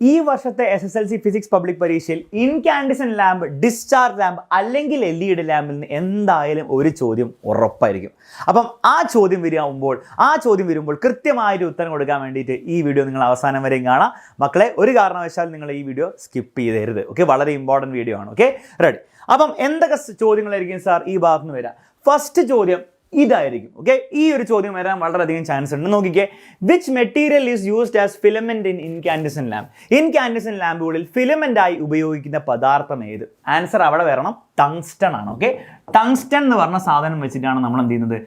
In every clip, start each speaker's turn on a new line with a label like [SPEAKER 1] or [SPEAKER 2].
[SPEAKER 1] ഈ വർഷത്തെ SSLC physics public പരീക്ഷയിൽ ഇൻകാൻഡിസൻ ലാമ്പ്, ഡിസ്ചാർജ് ലാമ്പ് അല്ലെങ്കിൽ LED ലാമ്പിൽ നിന്ന് എന്തായാലും ഒരു ചോദ്യം ഉറപ്പായിരിക്കും. അപ്പം ആ ചോദ്യം വരുമ്പോൾ കൃത്യമായൊരു ഉത്തരം കൊടുക്കാൻ വേണ്ടിയിട്ട് ഈ വീഡിയോ നിങ്ങൾ അവസാനം വരെയും കാണാം. മക്കളെ, ഒരു കാരണവശാലും നിങ്ങൾ ഈ വീഡിയോ സ്കിപ്പ് ചെയ്തരുത്. ഓക്കെ, വളരെ ഇമ്പോർട്ടൻറ്റ് വീഡിയോ ആണ്. Okay, ready. അപ്പം എന്തൊക്കെ ചോദ്യങ്ങളായിരിക്കും സാർ ഈ ഭാഗത്ത് നിന്ന് വരാം? ഫസ്റ്റ് ചോദ്യം ഇതായിരിക്കും. ഓക്കെ, ഈ ഒരു ചോദ്യം വരാൻ വളരെയധികം ചാൻസ് ഉണ്ട്. നോക്കിക്കേ, which material is used as filament in incandescent lamp? Incandescent ലാമ്പുകളിൽ ഫിലമെന്റ് ആയി ഉപയോഗിക്കുന്ന പദാർത്ഥം ഏത്? ആൻസർ അവിടെ വരണം, ടങ്സ്റ്റൺ ആണ്. ഓക്കെ, ടങ്സ്റ്റൺ എന്ന് പറഞ്ഞ സാധനം വെച്ചിട്ടാണ് നമ്മൾ എന്ത് ചെയ്യുന്നത്?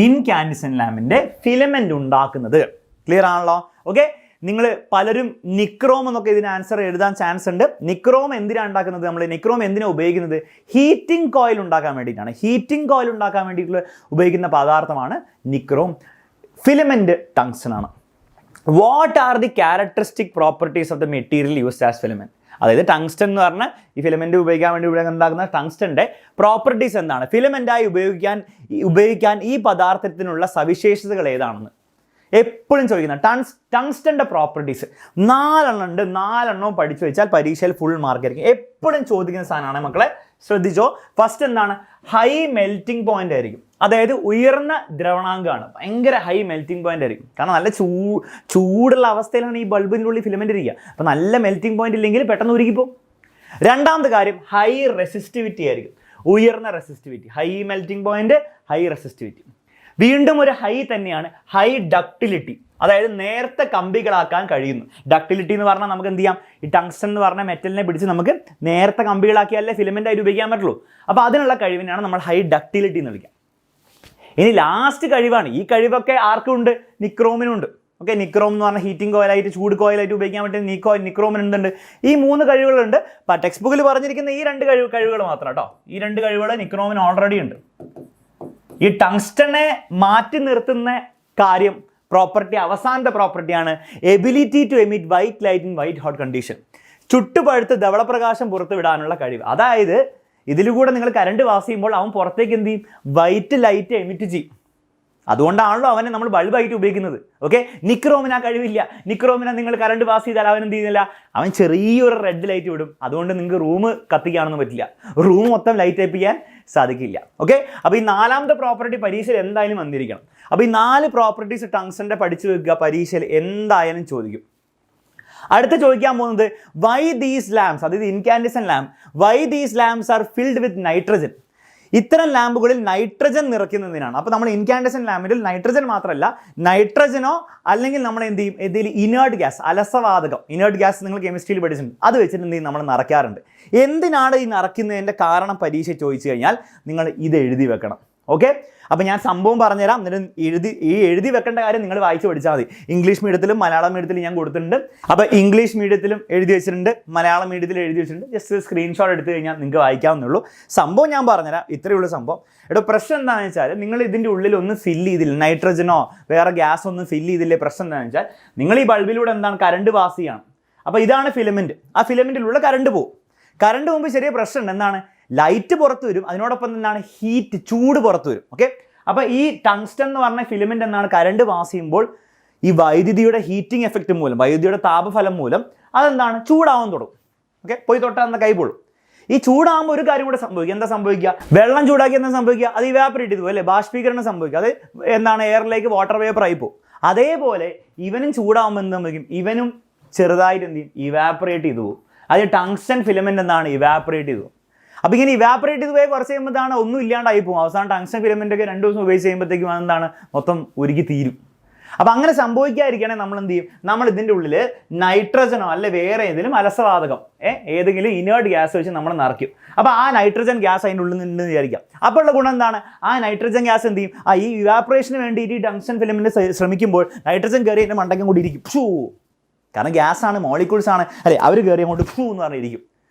[SPEAKER 1] ഇൻകാൻഡിസൻ ലാമ്പിന്റെ ഫിലമെന്റ് ഉണ്ടാക്കുന്നത്. ക്ലിയർ ആണല്ലോ? ഓക്കെ, നിങ്ങൾ പലരും നിക്രോം എന്നൊക്കെ ഇതിന് ആൻസർ എഴുതാൻ ചാൻസ് ഉണ്ട്. നിക്രോം എന്തിനാണ് ഉണ്ടാക്കുന്നത്? നിക്രോം എന്തിനാണ് ഉപയോഗിക്കുന്നത്? ഹീറ്റിംഗ് കോയിൽ ഉണ്ടാക്കാൻ വേണ്ടിയിട്ടാണ്. ഹീറ്റിംഗ് കോയിൽ ഉണ്ടാക്കാൻ വേണ്ടിയിട്ടുള്ള ഉപയോഗിക്കുന്ന പദാർത്ഥമാണ് നിക്രോം. ഫിലമെന്റ് ടങ്സ്റ്റൺ ആണ്. What are the characteristic properties of the material used as filament? അതായത് ടങ്സ്റ്റൺ എന്ന് പറഞ്ഞാൽ ഈ ഫിലമെന്റ് ഉപയോഗിക്കാൻ വേണ്ടി ഉണ്ടാക്കുന്ന ടങ്സ്റ്റന്റെ പ്രോപ്പർട്ടീസ് എന്താണ്? ഫിലമെന്റായി ഉപയോഗിക്കാൻ ഈ പദാർത്ഥത്തിനുള്ള സവിശേഷതകൾ ഏതാണെന്ന് എപ്പോഴും ചോദിക്കുന്ന ടങ്സ്റ്റന്റെ പ്രോപ്പർട്ടീസ് 4 ഉണ്ട്. 4 പഠിച്ചു വെച്ചാൽ പരീക്ഷയിൽ ഫുൾ മാർക്ക് ആയിരിക്കും. എപ്പോഴും ചോദിക്കുന്ന സാധനമാണ് മക്കളെ, ശ്രദ്ധിച്ചോ. ഫസ്റ്റ് എന്താണ്? ഹൈ മെൽറ്റിംഗ് പോയിന്റ് ആയിരിക്കും. അതായത് ഉയർന്ന ദ്രവണാങ്കമാണ്, ഭയങ്കര ഹൈ മെൽറ്റിംഗ് പോയിന്റ് ആയിരിക്കും. കാരണം നല്ല ചൂടുള്ള അവസ്ഥയിലാണ് ഈ ബൾബിൻ്റെ ഉള്ളിൽ ഫിലമെന്റ് ഇരിക്കുക. അപ്പോൾ നല്ല മെൽറ്റിംഗ് പോയിന്റ് ഇല്ലെങ്കിൽ പെട്ടെന്ന് ഉരുകിപ്പോകും. രണ്ടാമത്തെ കാര്യം ഹൈ റെസിസ്റ്റിവിറ്റി ആയിരിക്കും. ഉയർന്ന resistivity, high melting point, high resistivity. വീണ്ടും ഒരു ഹൈ തന്നെയാണ് ഹൈ ഡക്ടിലിറ്റി, അതായത് നേർത്ത കമ്പികളാക്കാൻ കഴിയുന്നു. ഡക്ടിലിറ്റി എന്ന് പറഞ്ഞാൽ നമുക്ക് എന്ത് ചെയ്യാം? ഈ ടങ്സ്റ്റൺ എന്ന് പറഞ്ഞ മെറ്റലിനെ പിടിച്ച് നമുക്ക് നേർത്ത കമ്പികളാക്കിയാലേ ഫിലമെന്റ് ആയിട്ട് ഉപയോഗിക്കാൻ പറ്റുള്ളൂ. അപ്പോൾ അതിനുള്ള കഴിവിനാണ് നമ്മൾ ഹൈ ഡക്ടിലിറ്റി എന്ന് വിളിക്കുക. ഇനി ലാസ്റ്റ് കഴിവാണ്, ഈ കഴിവൊക്കെ ആർക്കും ഉണ്ട്? നിക്രോമിനുണ്ട്. ഓക്കെ, നിക്രോം എന്ന് പറഞ്ഞാൽ ഹീറ്റിംഗ് കോയിലായിട്ട്, ചൂട് കോയിലായിട്ട് ഉപയോഗിക്കാൻ പറ്റുന്ന നിക്രോമിന് എന്തുണ്ട്? ഈ 3 കഴിവുകളുണ്ട്. അപ്പോൾ ടെക്സ്റ്റ് ബുക്കിൽ പറഞ്ഞിരിക്കുന്ന ഈ 2 കഴിവുകൾ മാത്രം കേട്ടോ. ഈ 2 കഴിവുകൾ നിക്രോമിന് ഓൾറെഡി ഉണ്ട്. ഈ ടങ്സ്റ്റനെ മാറ്റി നിർത്തുന്ന കാര്യം, പ്രോപ്പർട്ടി, അവസാനത്തെ പ്രോപ്പർട്ടിയാണ് ability to emit white light in white hot condition. ചുട്ടുപഴുത്ത് ധവളപ്രകാശം പുറത്ത് വിടാനുള്ള കഴിവ്. അതായത് ഇതിലൂടെ നിങ്ങൾ കറണ്ട് പാസ് ചെയ്യുമ്പോൾ അവൻ പുറത്തേക്ക് എന്ത് ചെയ്യും? വൈറ്റ് ലൈറ്റ് എമിറ്റ് ചെയ്യും. അതുകൊണ്ടാണല്ലോ അവനെ നമ്മൾ ബൾബായിട്ട് ഉപയോഗിക്കുന്നത്. ഓക്കെ, നിക്രോമിന് ആ കഴിവില്ല. നിക്രോമിനെ നിങ്ങൾ കറണ്ട് പാസ് ചെയ്താൽ അവൻ എന്ത് ചെയ്യുന്നില്ല? അവൻ ചെറിയൊരു റെഡ് ലൈറ്റ് വിടും. അതുകൊണ്ട് നിങ്ങൾക്ക് റൂം കത്തിക്കാനൊന്നും പറ്റില്ല, റൂം മൊത്തം ലൈറ്റ് അയപ്പിക്കാൻ സാധിക്കില്ല. ഓക്കെ, അപ്പോൾ ഈ 4ാമത്തെ പ്രോപ്പർട്ടി പരീക്ഷയിൽ എന്തായാലും വന്നിരിക്കണം. അപ്പോൾ ഈ 4 പ്രോപ്പർട്ടീസ് ടങ്സ്റ്റന്റെ പഠിച്ചു വെക്കുക, പരീക്ഷയിൽ എന്തായാലും ചോദിക്കും. അടുത്ത ചോദിക്കാൻ പോകുന്നത് വൈ ദീസ് ലാംപ്സ്, അതായത് incandescent lamp, why these lamps are filled with nitrogen? ഇത്തരം ലാമ്പുകളിൽ നൈട്രജൻ നിറയ്ക്കുന്നതിനാണ്. അപ്പോൾ നമ്മൾ ഇൻകാൻഡിസൻ ലാമ്പിൽ നൈട്രജൻ മാത്രമല്ല, നൈട്രജനോ അല്ലെങ്കിൽ നമ്മൾ എന്ത് ചെയ്യും? എന്തെങ്കിലും ഇനേർട്ട് ഗ്യാസ്, അലസവാതകം, ഇനേർട്ട് ഗ്യാസ് നിങ്ങൾ കെമിസ്ട്രിയിൽ പഠിച്ചിട്ടുണ്ട്, അത് വെച്ചിട്ട് എന്ത് ചെയ്യും? നമ്മൾ നിറയ്ക്കാറുണ്ട്. എന്തിനാണ് ഈ നിറയ്ക്കുന്നതിൻ്റെ കാരണം പരീക്ഷ ചോദിച്ചു കഴിഞ്ഞാൽ നിങ്ങൾ ഇത് എഴുതി വെക്കണം. ഓക്കെ, അപ്പോൾ ഞാൻ സംഭവം പറഞ്ഞുതരാം. എന്നിട്ട് എഴുതി വെക്കേണ്ട കാര്യം നിങ്ങൾ വായിച്ച് പഠിച്ചാൽ മതി. ഇംഗ്ലീഷ് മീഡിയത്തിലും മലയാളം മീഡിയത്തിലും ഞാൻ കൊടുത്തിട്ടുണ്ട്. അപ്പോൾ ഇംഗ്ലീഷ് മീഡിയത്തിലും എഴുതി വെച്ചിട്ടുണ്ട്, മലയാളം മീഡിയത്തിലും എഴുതി വെച്ചിട്ടുണ്ട്. ജസ്റ്റ് സ്ക്രീൻഷോട്ട് എടുത്തു കഴിഞ്ഞാൽ നിങ്ങൾക്ക് വായിക്കാവുന്നുള്ളൂ. സംഭവം ഞാൻ പറഞ്ഞുതരാം, ഇത്രയേ ഉള്ളൂ സംഭവം. പ്രശ്നം എന്താണെന്ന് വെച്ചാൽ നിങ്ങൾ ഇതിൻ്റെ ഉള്ളിൽ ഒന്നും ഫില്ല് ചെയ്തില്ല, നൈട്രജനോ വേറെ ഗ്യാസ് ഒന്നും ഫില്ല് ചെയ്തില്ലേ. പ്രശ്നം എന്താണെന്ന് വെച്ചാൽ നിങ്ങൾ ഈ ബൾബിലൂടെ എന്താണ്? കറണ്ട് പാസ് ചെയ്യണം. അപ്പോൾ ഇതാണ് ഫിലമെന്റ്. ആ ഫിലമെന്റിലുള്ള കറണ്ട് പോകും. കറണ്ട് പോകുമ്പോൾ ചെറിയ പ്രശ്നമുണ്ട്. എന്താണ്? ലൈറ്റ് പുറത്ത് വരും, അതിനോടൊപ്പം എന്താണ്? ഹീറ്റ്, ചൂട് പുറത്ത് വരും. ഓക്കെ, അപ്പോൾ ഈ ടങ്സ്റ്റൺ എന്ന് പറഞ്ഞ ഫിലമെന്റ് എന്താണ്? കറണ്ട് പാസ് ചെയ്യുമ്പോൾ ഈ വൈദ്യുതിയുടെ ഹീറ്റിംഗ് എഫക്റ്റ് മൂലം, വൈദ്യുതിയുടെ താപഫലം മൂലം അതെന്താണ്? ചൂടാവാൻ തുടങ്ങും. ഓക്കെ, പോയി തൊട്ടാൽ എന്ന കൈ പൊള്ളും. ഈ ചൂടാകുമ്പോൾ ഒരു കാര്യം കൂടെ സംഭവിക്കുക. എന്താ സംഭവിക്കുക? വെള്ളം ചൂടാക്കി എന്താ സംഭവിക്കുക? അത് ഇവാപറേറ്റ് ചെയ്തു അല്ലേ? ബാഷ്പീകരണം സംഭവിക്കുക. അത് എന്താണ്? എയറിലേക്ക് വാട്ടർ വേപ്പർ ആയി പോകും. അതേപോലെ ഇവനും ചൂടാകുമ്പോൾ എന്ത് സംഭവിക്കും? ഇവനും ചെറുതായിട്ട് എന്ത് ചെയ്യും? ഇവാപറേറ്റ് ചെയ്തു പോകും. അത് ടങ്സ്റ്റൺ ഫിലമെന്റ് എന്താണ്? ഇവാപറേറ്റ് ചെയ്തു. അപ്പോൾ ഇങ്ങനെ ഇവാപറേറ്റ് ചെയ്ത് പോയി കുറച്ച് കഴിയുമ്പോഴാണ് ഒന്നും ഇല്ലാണ്ടായി പോകും. അവസാനം ടങ്സ്റ്റൺ ഫിലമെന്റ് ഒക്കെ 2 ദിവസം ഉപയോഗിച്ച് കഴിയുമ്പോഴത്തേക്കും എന്താണ്? മൊത്തം ഉരുകി തീരും. അപ്പോൾ അങ്ങനെ സംഭവിക്കാതിരിക്കണമെങ്കിൽ നമ്മൾ എന്ത് ചെയ്യും? നമ്മൾ ഇതിൻ്റെ ഉള്ളിൽ നൈട്രജനോ അല്ലെ വേറെ ഏതെങ്കിലും അലസവാതകം, ഏതെങ്കിലും ഇനേർട്ട് ഗ്യാസ് വെച്ച് നമ്മൾ നിറയ്ക്കും. അപ്പോൾ ആ നൈട്രജൻ ഗ്യാസ് അതിൻ്റെ ഉള്ളിൽ നിന്ന് വിചാരിക്കാം. അപ്പോൾ ഉള്ള ഗുണം എന്താണ്? ആ നൈട്രജൻ ഗ്യാസ് എന്ത് ചെയ്യും? ഈ ഇവാപറേഷന് വേണ്ടിയിട്ട് ഈ ടങ്സ്റ്റൺ ഫിലമെന്റ് ശ്രമിക്കുമ്പോൾ നൈട്രജൻ കയറി അതിൻ്റെ മണ്ടയ്ക്കും കൂടി ഇരിക്കും. കാരണം ഗ്യാസാണ്, മോളിക്യൂൾസ് ആണ് അല്ലേ, അവർ കയറി അങ്ങോട്ട് എന്ന് പറഞ്ഞിരിക്കും.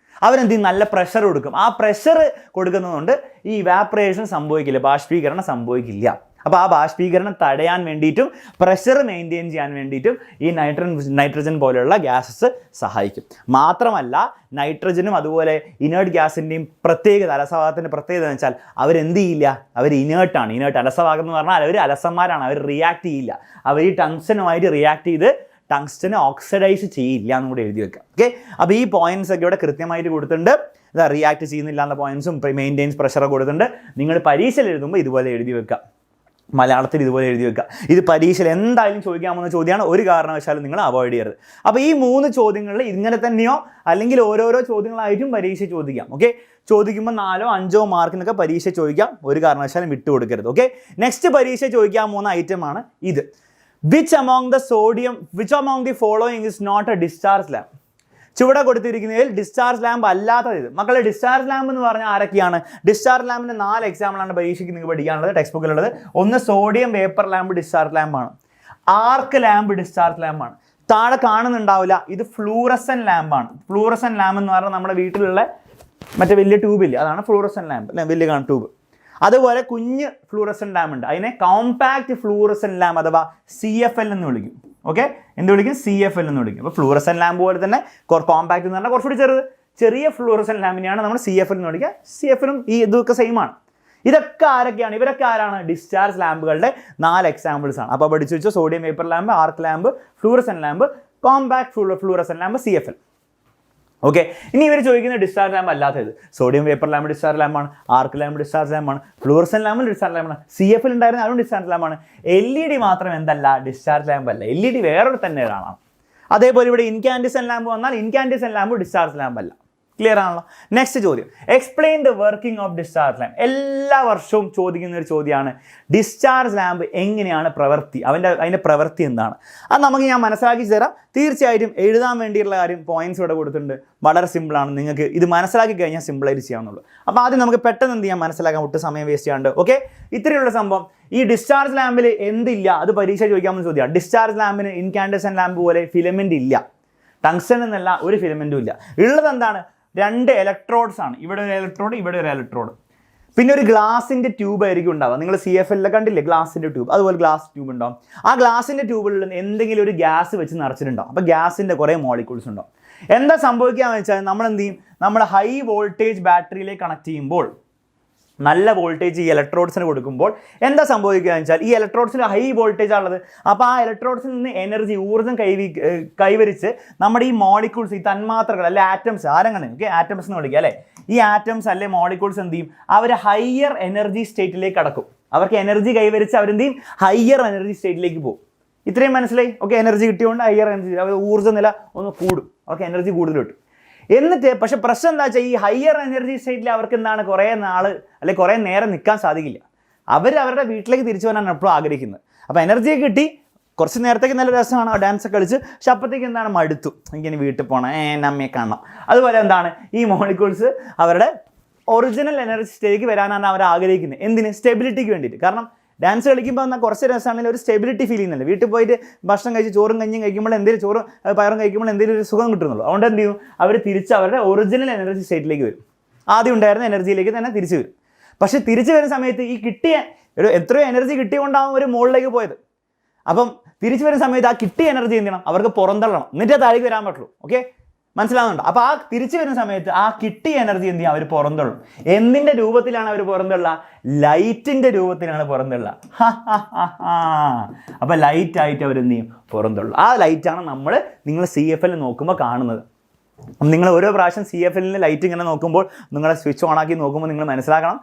[SPEAKER 1] അവരെന്ത് ചെയ്യും? നല്ല പ്രഷർ കൊടുക്കും. ആ പ്രഷർ കൊടുക്കുന്നതുകൊണ്ട് ഈ ഇവാപറേഷൻ സംഭവിക്കില്ല, ബാഷ്പീകരണം സംഭവിക്കില്ല. അപ്പോൾ ആ ബാഷ്പീകരണം തടയാൻ വേണ്ടിയിട്ടും പ്രഷർ മെയിൻറ്റെയിൻ ചെയ്യാൻ വേണ്ടിയിട്ടും ഈ നൈട്രജൻ പോലെയുള്ള ഗ്യാസസ് സഹായിക്കും. മാത്രമല്ല നൈട്രജനും അതുപോലെ ഇനേർട്ട് ഗ്യാസിൻ്റെയും പ്രത്യേകത, അലസവാതകത്തിൻ്റെ പ്രത്യേകത എന്ന് വെച്ചാൽ അവരെന്ത് ചെയ്യില്ല? അവർ ഇനേർട്ടാണ്. അലസവാതകം എന്ന് പറഞ്ഞാൽ അവർ അലസന്മാരാണ്, അവർ റിയാക്ട് ചെയ്യില്ല. അവർ ഈ ടങ്സ്റ്റനുമായിട്ട് റിയാക്ട് ചെയ്ത് ടങ്സ്റ്റനെ ഓക്സിഡൈസ് ചെയ്യില്ല എന്നും കൂടി എഴുതി വെക്കാം. ഓക്കെ, അപ്പോൾ ഈ പോയിന്റ്സ് ഒക്കെ ഇവിടെ കൃത്യമായിട്ട് കൊടുത്തിട്ടുണ്ട്. ഇത് റിയാക്ട് ചെയ്യുന്നില്ല എന്ന പോയിന്റ്സും മെയിൻറ്റെയിൻസ് പ്രഷർ കൊടുത്തിട്ടുണ്ട്. നിങ്ങൾ പരീക്ഷയിൽ എഴുതുമ്പോൾ ഇതുപോലെ എഴുതി വെക്കാം, മലയാളത്തിൽ ഇതുപോലെ എഴുതി വെക്കുക. ഇത് പരീക്ഷയിൽ എന്തായാലും ചോദിക്കാമെന്ന ചോദ്യമാണ്, ഒരു കാരണവശാലും നിങ്ങൾ അവോയ്ഡ് ചെയ്യരുത്. അപ്പോൾ ഈ 3 ചോദ്യങ്ങളിൽ ഇങ്ങനെ തന്നെയോ അല്ലെങ്കിൽ ഓരോരോ ചോദ്യങ്ങളായിട്ടും പരീക്ഷ ചോദിക്കാം. ഓക്കെ, ചോദിക്കുമ്പോൾ 4 or 5 മാർക്കിനൊക്കെ പരീക്ഷ ചോദിക്കാം, ഒരു കാരണവശാലും വിട്ടു കൊടുക്കരുത്. ഓക്കെ, നെക്സ്റ്റ് പരീക്ഷ ചോദിക്കാൻ പോകുന്ന ഐറ്റമാണ് ഇത്. Which among the following is not a discharge lamp? ചുവടെ കൊടുത്തിരിക്കുന്നതിൽ ഡിസ്ചാർജ് ലാമ്പ് അല്ലാത്തത് ഇത്. മക്കളെ, ഡിസ്ചാർജ് ലാമ്പ് എന്ന് പറഞ്ഞാൽ ആരൊക്കെയാണ്? ഡിസ്ചാർജ് ലാമ്പിൻ്റെ 4 എക്സാമ്പിളാണ് പരീക്ഷയ്ക്ക് നിങ്ങൾക്ക് പഠിക്കാനുള്ളത്, ടെക്സ്റ്റ് ബുക്കിലുള്ളത്. ഒന്ന് സോഡിയം വേപ്പർ ലാമ്പ് ഡിസ്ചാർജ് ലാമ്പാണ്, ആർക്ക് ലാമ്പ് ഡിസ്ചാർജ് ലാമ്പാണ്. താഴെ കാണുന്നുണ്ടാവില്ല, ഇത് ഫ്ലൂറസൻ ലാമ്പാണ്. ഫ്ലൂറസൻ ലാമ്പ് എന്ന് പറഞ്ഞാൽ നമ്മുടെ വീട്ടിലുള്ള മറ്റേ വലിയ ട്യൂബില്ല, അതാണ് ഫ്ലൂറസൻ ലാമ്പ് അല്ലെ, വലിയ ട്യൂബ്. അതുപോലെ കുഞ്ഞ് ഫ്ലൂറസൻ ലാമ്പ് ഉണ്ട്, അതിനെ കോമ്പാക്ട് ഫ്ലൂറസൻ ലാമ്പ് അഥവാ CFL എന്ന് വിളിക്കും. ഓക്കെ, എന്ത് വിളിക്കും? CFL എന്ന് വിളിക്കും. അപ്പോൾ ഫ്ലൂറസൻ ലാമ്പ് പോലെ തന്നെ കോമ്പാക്ട് എന്ന് പറഞ്ഞാൽ കുറച്ചുകൂടി ചെറിയ ഫ്ലൂറസൻ ലാമ്പിനെയാണ് നമ്മൾ CFL എന്ന് വിളിക്കുക. CFL ഈ ഇതൊക്കെ സെയിം ആണ്. ഇതൊക്കെ ആരൊക്കെയാണ്? ഇവരൊക്കെ ആരാണ്? ഡിസ്ചാർജ് ലാമ്പുകളുടെ 4 എക്സാമ്പിൾസ് ആണ്. അപ്പോൾ പഠിച്ചു വെച്ചോ, sodium vapour lamp, arc lamp, fluorescent lamp, compact fluorescent lamp, CFL. Okay, ഇനി ഇവർ ചോദിക്കുന്ന ഡിസ്ചാർജ് ലാമ്പ് അല്ലാത്തത്, സോഡിയം വേപ്പർ ലാമ്പ് ഡിസ്ചാർജ് ലാമ്പാണ്, ആർക്ക് ലാമ്പ് ഡിസ്ചാർജ് ലാമ്പാണ്, ഫ്ലൂറസൻ ലാമ്പ് ഡിസ്ചാർജ് ലാമ്പാണ്, CFL ഉണ്ടായിരുന്ന അതും ഡിസ്ചാർജ് ലാമ്പാണ്. LED മാത്രം എന്തല്ല? ഡിസ്ചാർജ് ലാമ്പ് അല്ല. LED വേറൊരു തന്നെ ഒരാളാണ്. അതേപോലെ ഇവിടെ ഇൻകാൻഡിസൻ ലാമ്പ് വന്നാൽ ഇൻകാൻഡിസൻ ലാമ്പ് ഡിസ്ചാർജ് ലാമ്പ് അല്ല. ക്ലിയർ ആണല്ലോ? നെക്സ്റ്റ് ചോദ്യം, explain the working of discharge lamp. എല്ലാ വർഷവും ചോദിക്കുന്ന ഒരു ചോദ്യമാണ്, ഡിസ്ചാർജ് ലാമ്പ് എങ്ങനെയാണ് പ്രവൃത്തി, അതിൻ്റെ പ്രവൃത്തി എന്താണ്? അത് നമുക്ക് ഞാൻ മനസ്സിലാക്കി തരാം. തീർച്ചയായിട്ടും എഴുതാൻ വേണ്ടിയുള്ള കാര്യം പോയിന്റ്സ് ഇവിടെ കൊടുത്തിട്ടുണ്ട്, വളരെ സിമ്പിളാണ്. നിങ്ങൾക്ക് ഇത് മനസ്സിലാക്കി കഴിഞ്ഞാൽ സിമ്പിളായിട്ട് ചെയ്യാവുന്നുള്ളൂ. അപ്പോൾ ആദ്യം നമുക്ക് പെട്ടെന്ന് എന്ത് ചെയ്യാൻ മനസ്സിലാക്കാൻ, ഒട്ടും സമയം വേസ്റ്റ് ചെയ്യാണ്ട്. ഓക്കെ, ഇത്രയുള്ള സംഭവം. ഈ ഡിസ്ചാർജ് ലാമ്പിൽ എന്തില്ല? അത് പരീക്ഷ ചോദിക്കാമെന്ന് ചോദ്യമാണ്. ഡിസ്ചാർജ് ലാമ്പിന് ഇൻകാൻഡസൻ ലാമ്പ് പോലെ ഫിലമെന്റ് ഇല്ല, ടങ്സ്റ്റൺ എന്നല്ല ഒരു ഫിലമെന്റും ഇല്ല. ഉള്ളത് എന്താണ്? 2 ഇലക്ട്രോഡ്സ് ആണ്. ഇവിടെ ഒരു ഇലക്ട്രോഡ്, ഇവിടെ ഒരു ഇലക്ട്രോഡ്. പിന്നെ ഒരു ഗ്ലാസിൻ്റെ ട്യൂബ് ആയിരിക്കും ഉണ്ടാവുക. നിങ്ങൾ CFL കണ്ടില്ലേ ഗ്ലാസിൻ്റെ ട്യൂബ്? അതുപോലെ ഗ്ലാസ് ട്യൂബ് ഉണ്ടാവും. ആ ഗ്ലാസിൻ്റെ ട്യൂബിൽ എന്തെങ്കിലും ഒരു ഗ്യാസ് വെച്ച് നിറച്ചിട്ടുണ്ടാവും. അപ്പോൾ ഗ്യാസിൻ്റെ കുറേ മോളിക്യൂൾസ് ഉണ്ടാവും. എന്താ സംഭവിക്കുകയെന്ന് വെച്ചാൽ നമ്മൾ എന്ത് ചെയ്യും? നമ്മൾ ഹൈ വോൾട്ടേജ് ബാറ്ററിയിലേക്ക് കണക്ട് ചെയ്യുമ്പോൾ, നല്ല വോൾട്ടേജ് ഈ ഇലക്ട്രോഡ്സിന് കൊടുക്കുമ്പോൾ എന്താ സംഭവിക്കുക എന്ന് വെച്ചാൽ, ഈ ഇലക്ട്രോഡ്സിന് ഹൈ വോൾട്ടേജ് ആണുള്ളത്. അപ്പോൾ ആ ഇലക്ട്രോഡ്സിൽ നിന്ന് എനർജി, ഊർജ്ജം കൈവരിച്ച് നമ്മുടെ ഈ മോളിക്യൂൾസ്, ഈ തന്മാത്രകൾ അല്ലെ ആറ്റംസ്, ആരങ്ങനെ ആറ്റംസ് എന്ന് വിളിക്കുക അല്ലേ, ഈ ആറ്റംസ് അല്ലെ മോളിക്യൂൾസ് എന്ത് ചെയ്യും? അവർ ഹയർ എനർജി സ്റ്റേറ്റിലേക്ക് കടക്കും. അവർക്ക് എനർജി കൈവരിച്ച് അവരെന്ത് ചെയ്യും? ഹയർ എനർജി സ്റ്റേറ്റിലേക്ക് പോകും. ഇത്രയും മനസ്സിലായി? ഓക്കെ, എനർജി കിട്ടിയതുകൊണ്ട് ഹയർ എനർജി, ഊർജ്ജ നില ഒന്ന് കൂടും, അവർക്ക് എനർജി കൂടുതൽ കിട്ടും. എന്നിട്ട് പക്ഷെ പ്രശ്നം എന്താ വെച്ചാൽ, ഈ ഹയർ എനർജി സ്റ്റേറ്റിൽ അവർക്ക് എന്താണ് കുറേ നാൾ അല്ലെങ്കിൽ കുറേ നേരം നിൽക്കാൻ സാധിക്കില്ല. അവരുടെ വീട്ടിലേക്ക് തിരിച്ചു വരാനാണ് എപ്പോഴും ആഗ്രഹിക്കുന്നത്. അപ്പോൾ എനർജി കിട്ടി, കുറച്ച് നേരത്തേക്ക് നല്ല രസമാണ്, ഡാൻസ് ഒക്കെ കളിച്ച്. പക്ഷെ അപ്പോഴത്തേക്ക് എന്താണ്? മടുത്തു, എനിക്കിനി വീട്ടിൽ പോകണം, അമ്മയെ കാണണം. അതുപോലെ എന്താണ്? ഈ മോളിക്യൂൾസ് അവരുടെ ഒറിജിനൽ എനർജി സ്റ്റേറ്റിലേക്ക് വരാനാണ് അവർ ആഗ്രഹിക്കുന്നത്. എന്തിന്? സ്റ്റെബിലിറ്റിക്ക് വേണ്ടിയിട്ട്. കാരണം ഡാൻസ് കളിക്കുമ്പോൾ എന്നാൽ കുറച്ച് രസമാണെങ്കിൽ ഒരു സ്റ്റെബിലിറ്റി ഫീൽ ചെയ്യുന്നില്ല. വീട്ടിൽ പോയിട്ട് ഭക്ഷണം കഴിച്ച് ചോറും കഞ്ഞിയും കഴിക്കുമ്പോൾ എന്തെങ്കിലും ചോറും പയറും കഴിക്കുമ്പോൾ എന്തെങ്കിലും ഒരു സുഖം കിട്ടുന്നുള്ളൂ. അതുകൊണ്ട് എന്ത് ചെയ്യും? അവർ തിരിച്ച് അവരുടെ ഒറിജിനൽ എനർജി സ്റ്റേറ്റിലേക്ക് വരും. ആദ്യം ഉണ്ടായിരുന്ന എനർജിയിലേക്ക് തന്നെ തിരിച്ചു വരും. പക്ഷെ തിരിച്ചു വരുന്ന സമയത്ത് ഈ കിട്ടിയ എത്രയോ എനർജി കിട്ടിയതുകൊണ്ടാവും ഒരു മുകളിലേക്ക് പോയത്. അപ്പം തിരിച്ചു വരുന്ന സമയത്ത് ആ കിട്ടിയ എനർജി എന്ത് ചെയ്യണം? അവർക്ക് പുറന്തള്ളണം, എന്നിട്ടേ താഴേക്ക് വരാൻ പറ്റുള്ളൂ. ഓക്കെ, മനസ്സിലാവുന്നുണ്ടോ? അപ്പോൾ ആ തിരിച്ചു വരുന്ന സമയത്ത് ആ കിട്ടിയ എനർജി എന്ത് ചെയ്യും? അവർ പുറന്തള്ളും. എന്തിൻ്റെ രൂപത്തിലാണ് അവർ പുറന്തള്ളുക? ലൈറ്റിൻ്റെ രൂപത്തിലാണ് പുറന്തള്ളുക. അപ്പോൾ ലൈറ്റായിട്ട് അവരെന്ത് ചെയ്യും? പുറന്തള്ളും. ആ ലൈറ്റാണ് നിങ്ങൾ CFL നോക്കുമ്പോൾ കാണുന്നത്. നിങ്ങൾ ഓരോ പ്രാവശ്യം CFLൻ്റെ ലൈറ്റ് ഇങ്ങനെ നോക്കുമ്പോൾ, നിങ്ങളെ സ്വിച്ച് ഓൺ ആക്കി നോക്കുമ്പോൾ നിങ്ങൾ മനസ്സിലാക്കണം,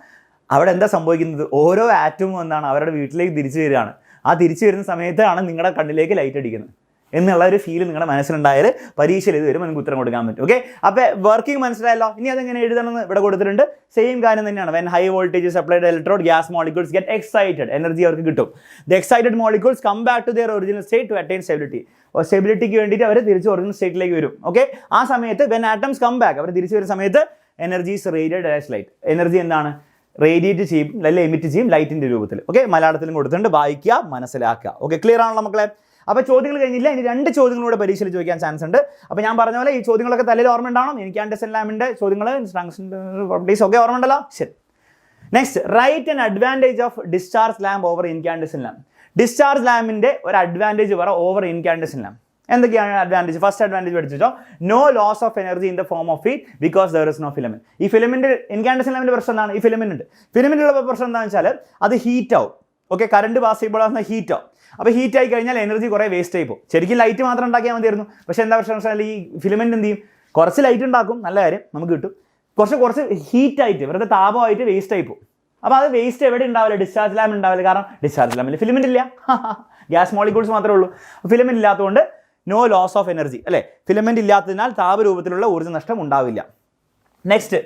[SPEAKER 1] അവിടെ എന്താ സംഭവിക്കുന്നത്? ഓരോ ആറ്റവും എന്താണ്? അവരുടെ വീട്ടിലേക്ക് തിരിച്ചു വരികയാണ്. ആ തിരിച്ചു വരുന്ന സമയത്താണ് നിങ്ങളുടെ കണ്ണിലേക്ക് ലൈറ്റ് അടിക്കുന്നത് എന്നുള്ള ഒരു ഫീൽ നിങ്ങളുടെ മനസ്സിലുണ്ടായാൽ പരീക്ഷയിൽ ഇത് വരുമ്പോൾ നിങ്ങൾക്ക് ഉത്തരം കൊടുക്കാൻ പറ്റും. ഓക്കെ, അപ്പോൾ വർക്കിംഗ് മനസ്സിലായല്ലോ. ഇനി അതെങ്ങനെ എഴുതണമെന്ന് ഇവിടെ കൊടുത്തിട്ടുണ്ട്. സെയിം കാര്യം തന്നെയാണ്. When high voltage supplied electrode, gas molecules get excited, energy അവർക്ക് കിട്ടും. The excited molecules come back to their original state to attain stability. സ്റ്റെബിലിറ്റിക്ക് വേണ്ടിയിട്ട് അവർ തിരിച്ച് ഒറിജിനൽ സ്റ്റേറ്റിലേക്ക് വരും. ഓക്കെ, ആ സമയത്ത് വെൻ ആറ്റംസ് കം ബാക്ക്, അവർ തിരിച്ചു വരുന്ന സമയത്ത് energy is radiated as light. Energy എന്താണ്? റേഡിയേറ്റ് ചെയ്യും, അല്ലെങ്കിൽ എമിറ്റ് ചെയ്യും ലൈറ്റിൻ്റെ രൂപത്തിൽ. ഓക്കെ, മലയാളത്തിലും കൊടുത്തിട്ടുണ്ട്, വായിക്കുക, മനസ്സിലാക്കുക. ഓക്കെ, ക്ലിയർ ആണല്ലോ മക്കളെ? അപ്പോൾ ചോദ്യങ്ങൾ കഴിഞ്ഞില്ല, ഇനി 2 ചോദ്യങ്ങളൂടെ പരീക്ഷയിൽ ചോദിക്കാൻ ചാൻസ് ഉണ്ട്. അപ്പോൾ ഞാൻ പറഞ്ഞ പോലെ ഈ ചോദ്യങ്ങളൊക്കെ തലയിൽ ഓർമ്മ ഉണ്ടാവണം. ഇൻകാൻഡസൻ ലാമ്പിൻ്റെ ചോദ്യങ്ങൾ, പ്രോപ്പർട്ടീസ് ഒക്കെ ഓർമ്മ ഉണ്ടല്ലോ? ശരി. Next, right an advantage of discharge lamp over incandescent lamp. Discharge ലാമ്പിൻ്റെ ഒരു അഡ്വാൻറ്റേജ് പറ ഓവർ ഇൻകാൻഡസൻ ലാമ്പ്. എന്തൊക്കെയാണ് അഡ്വാൻറ്റേജ്? ഫസ്റ്റ് അഡ്വാൻറ്റേജ് പഠിച്ചോ, no loss of energy in the form of heat because there is no filament. ഈ filament, incandescent ലാമ്പിൻ്റെ പ്രശ്നം എന്താണ്? ഈ ഫിലമെന്റ് ഉണ്ട്. ഫിലമെന്റുള്ള പ്രശ്നം എന്താണെന്ന് വെച്ചാൽ അത് ഹീറ്റ് ആവും. ഓക്കെ, കറണ്ട് പാസ് ചെയ്യുമ്പോൾ ഹീറ്റ് ആവും. അപ്പോൾ ഹീറ്റ് ആയി കഴിഞ്ഞാൽ എനർജി കുറേ വേസ്റ്റ് ആയി പോകും. ശരിക്കും ലൈറ്റ് മാത്രം ഉണ്ടാക്കിയാൽ മതിയായിരുന്നു. പക്ഷേ എന്താ പ്രശ്നം വെച്ചാൽ ഈ ഫിലമെൻ്റ് എന്ത് ചെയ്യും, കുറച്ച് ലൈറ്റ് ഉണ്ടാക്കും, നല്ല കാര്യം നമുക്ക് കിട്ടും, കുറച്ച് ഹീറ്റായിട്ട് വെറുതെ താപമായിട്ട് വേസ്റ്റ് ആയി പോകും. അപ്പോൾ അത് വേസ്റ്റ് എവിടെ ഉണ്ടാവില്ല, ഡിസ്ചാർജ് ലാമ്പ് ഉണ്ടാവില്ല. കാരണം ഡിസ്ചാർജ് ലാമ്പിൽ ഫിലമെൻ്റ് ഇല്ല, ഗ്യാസ് മോളിക്യൂൾസ് മാത്രമേ ഉള്ളൂ. ഫിലമെൻ്റ് ഇല്ലാത്തതുകൊണ്ട് നോ ലോസ് ഓഫ് എനർജി അല്ലേ, ഫിലമെൻ്റ് ഇല്ലാത്തതിനാൽ താപരൂപത്തിലുള്ള ഊർജ്ജ നഷ്ടം ഉണ്ടാവില്ല. നെക്സ്റ്റ്,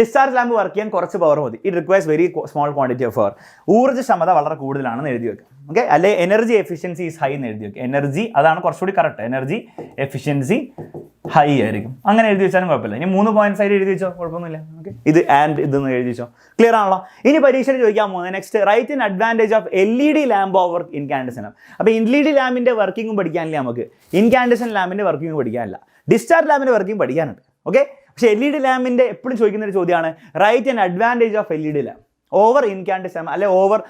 [SPEAKER 1] ഡിസ്ചാർജ് ലാമ്പ് വർക്ക് ചെയ്യാൻ കുറച്ച് പവർ മതി. It requires very small quantity of power. ഊർജ്ജക്ഷമത വളരെ കൂടുതലാണെന്ന് എഴുതി വെക്കുക. ഓക്കെ, അല്ലെ എനർജി എഫിഷ്യൻസി ഈസ് ഹൈ എന്ന് എഴുതി വെക്കുക. എനർജി, അതാണ് കുറച്ചുകൂടി കറക്റ്റ്, എനർജി എഫിഷ്യൻസി ഹൈ ആയിരിക്കും. അങ്ങനെ എഴുതി വെച്ചാലും കുഴപ്പമില്ല. ഇനി 3 പോയിന്റ്സ് ആയിട്ട് എഴുതി വെച്ചോ, കുഴപ്പമൊന്നുമില്ല. ഓക്കെ, ഇത് ആൻഡ് ഇതെന്ന് എഴുതി വെച്ചോ. ക്ലിയർ ആണല്ലോ? ഇനി പരീക്ഷയിൽ ചോദിക്കാൻ പോകുന്നത് next, write in advantage of LED lamp over incandescent lamp. അപ്പോൾ LED ലാമ്പിൻ്റെ വർക്കിംഗും പഠിക്കാനില്ല നമുക്ക്, ഇൻകാൻഡസൻ ലാമ്പിൻ്റെ വർക്കിംഗ് പഠിക്കാനില്ല, ഡിസ്ചാർജ് ലാമ്പിൻ്റെ വർക്കിംഗ് പഠിക്കാനുണ്ട്. ഓക്കെ, പക്ഷേ LED ലാമ്പിൻ്റെ എപ്പോഴും ചോദിക്കുന്ന ഒരു ചോദ്യമാണ് write and advantage of LED lamp over incandescent lamp അല്ലെ ഓവർ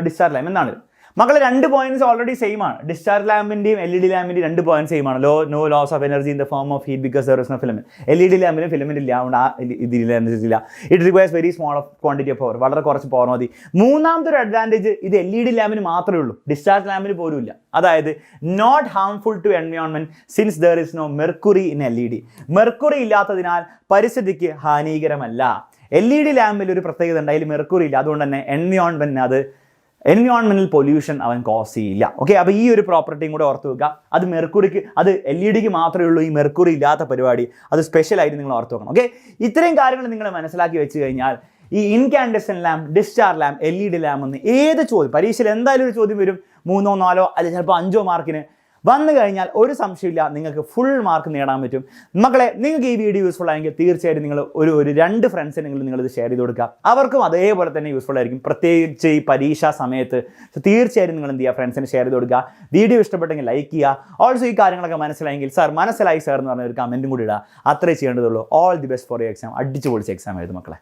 [SPEAKER 1] ഡിസ്ചാർജ് ലാമ്പ് എന്നാണ്. മക്കളെ 2 പോയിന്റ്സ് ഓൾറെഡി സെയിം ആണ്. ഡിസ്ചാർജ് ലാമ്പിൻ്റെയും LED ലാമ്പിൻ്റെയും 2 പോയിന്റ് സെയിം ആണ്. No loss of energy in the form of heat because there is no filament. LED ലാമ്പിന് filament ഇല്ല, അതുകൊണ്ട് ആ ഇതില്ല. It requires very small of quantity of power, വളരെ കുറച്ച് പവർ മതി. മൂന്നാമത്തെ ഒരു അഡ്വാൻറ്റേജ്, ഇത് LED ലാമ്പിന് മാത്രമേ ഉള്ളൂ, ഡിസ്ചാർജ് ലാമ്പിന് പോലും ഇല്ല. അതായത് not harmful to environment since there is no mercury in LED. Mercury ഇല്ലാത്തതിനാൽ പരിസ്ഥിതിക്ക് ഹാനികരമല്ല. LED ലാമ്പിൽ ഒരു പ്രത്യേകത ഉണ്ട്, അതിൽ മെർക്കുറി ഇല്ല, അതുകൊണ്ട് തന്നെ എൻവയോൺമെന്റൽ പൊല്യൂഷൻ അവൻ കോസ് ചെയ്യില്ല. ഓക്കെ, അപ്പോൾ ഈ ഒരു പ്രോപ്പർട്ടിയും കൂടെ ഓർത്ത് വെക്കുക. അത് മെർക്കുറിക്ക്, അത് LED മാത്രമേ ഉള്ളൂ ഈ മെർക്കുറി ഇല്ലാത്ത പരിപാടി, അത് സ്പെഷ്യലായിട്ട് നിങ്ങൾ ഓർത്ത് വെക്കണം. ഓക്കെ, ഇത്രയും കാര്യങ്ങൾ നിങ്ങൾ മനസ്സിലാക്കി വെച്ച് കഴിഞ്ഞാൽ ഈ incandescent lamp, discharge lamp, LED lamp എന്ന് ഏത് ചോദ്യം പരീക്ഷയിൽ എന്തായാലും ഒരു ചോദ്യം വരും, 3 4 അല്ലെങ്കിൽ ചിലപ്പോൾ 5 മാർക്കിന് വന്നു കഴിഞ്ഞാൽ ഒരു സംശയമില്ല, നിങ്ങൾക്ക് ഫുൾ മാർക്ക് നേടാൻ പറ്റും. മക്കളെ, നിങ്ങൾക്ക് ഈ വീഡിയോ യൂസ്ഫുൾ ആയെങ്കിൽ തീർച്ചയായിട്ടും നിങ്ങൾ ഒരു 2 ഫ്രണ്ട്സിനെങ്കിലും നിങ്ങളിത് ഷെയർ ചെയ്ത് കൊടുക്കുക. അവർക്കും അതേപോലെ തന്നെ യൂസ്ഫുൾ ആയിരിക്കും, പ്രത്യേകിച്ച് ഈ പരീക്ഷാ സമയത്ത്. തീർച്ചയായിട്ടും നിങ്ങൾ എന്ത് ചെയ്യുക, ഫ്രണ്ട്സിന് ഷെയർ ചെയ്ത് കൊടുക്കുക. വീഡിയോ ഇഷ്ടപ്പെട്ടെങ്കിൽ ലൈക്ക് ചെയ്യുക. ഓൾസോ ഈ കാര്യങ്ങളൊക്കെ മനസ്സിലായെങ്കിൽ മനസ്സിലായി സാർ എന്ന് പറഞ്ഞ ഒരു കമൻറ്റും കൂടി ഇടുക. അത്രേ ചെയ്യേണ്ടതുള്ളൂ. All the best for your exam. അടിച്ചു പൊളിച്ച് എക്സാം എഴുതും മക്കളെ.